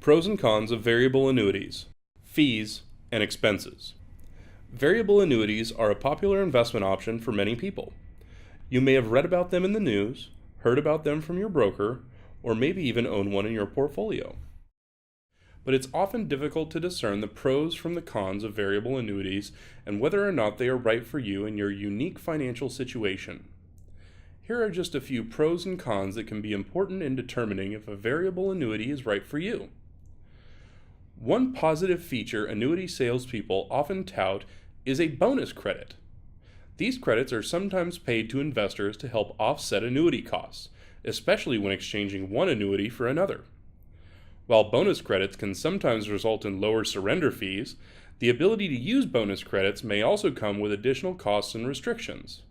Pros and cons of variable annuities, fees, and expenses. Variable annuities are a popular investment option for many people. You may have read about them in the news, heard about them from your broker, or maybe even own one in your portfolio. But it's often difficult to discern the pros from the cons of variable annuities and whether or not they are right for you in your unique financial situation. Here are just a few pros and cons that can be important in determining if a variable annuity is right for you. One positive feature annuity salespeople often tout is a bonus credit. These credits are sometimes paid to investors to help offset annuity costs, especially when exchanging one annuity for another. While bonus credits can sometimes result in lower surrender fees, the ability to use bonus credits may also come with additional costs and restrictions.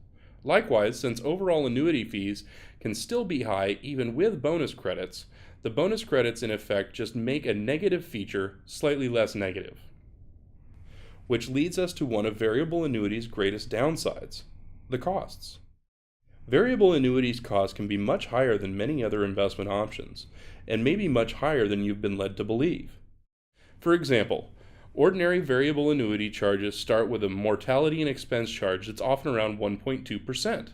Likewise, since overall annuity fees can still be high even with bonus credits, the bonus credits in effect just make a negative feature slightly less negative. Which leads us to one of variable annuities' greatest downsides, the costs. Variable annuities costs can be much higher than many other investment options, and may be much higher than you've been led to believe. For example, ordinary variable annuity charges start with a mortality and expense charge that's often around 1.2%.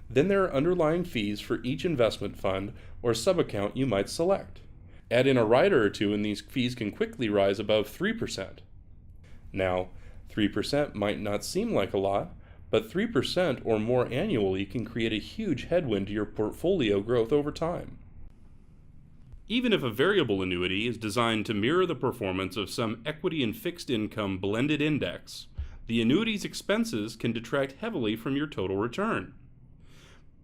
Then there are underlying fees for each investment fund or subaccount you might select. Add in a rider or two and these fees can quickly rise above 3%. Now, 3% might not seem like a lot, but 3% or more annually can create a huge headwind to your portfolio growth over time. Even if a variable annuity is designed to mirror the performance of some equity and fixed income blended index, the annuity's expenses can detract heavily from your total return.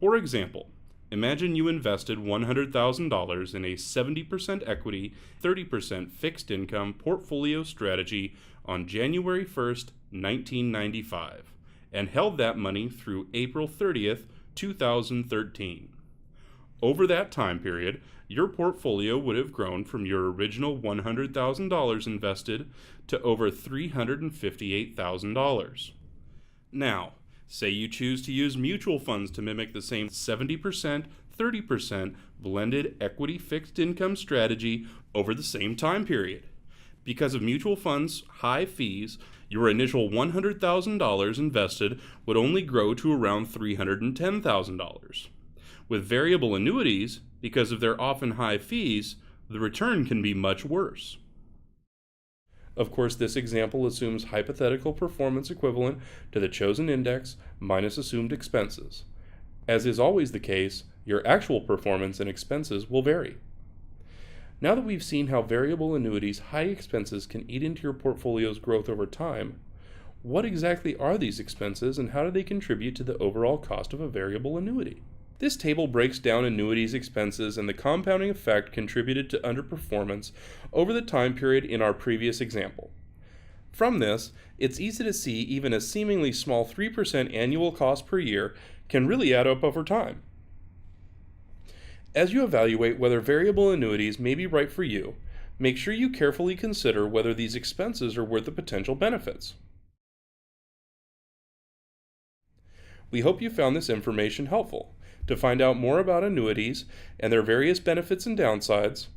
For example, imagine you invested $100,000 in a 70% equity, 30% fixed income portfolio strategy on January 1st, 1995, and held that money through April 30th, 2013. Over that time period, your portfolio would have grown from your original $100,000 invested to over $358,000. Now, say you choose to use mutual funds to mimic the same 70%, 30% blended equity fixed income strategy over the same time period. Because of mutual funds' high fees, your initial $100,000 invested would only grow to around $310,000. With variable annuities, because of their often high fees, the return can be much worse. Of course, this example assumes hypothetical performance equivalent to the chosen index minus assumed expenses. As is always the case, your actual performance and expenses will vary. Now that we've seen how variable annuities' high expenses can eat into your portfolio's growth over time, what exactly are these expenses and how do they contribute to the overall cost of a variable annuity? This table breaks down annuities' expenses and the compounding effect contributed to underperformance over the time period in our previous example. From this, it's easy to see even a seemingly small 3% annual cost per year can really add up over time. As you evaluate whether variable annuities may be right for you, make sure you carefully consider whether these expenses are worth the potential benefits. We hope you found this information helpful. To find out more about annuities and their various benefits and downsides,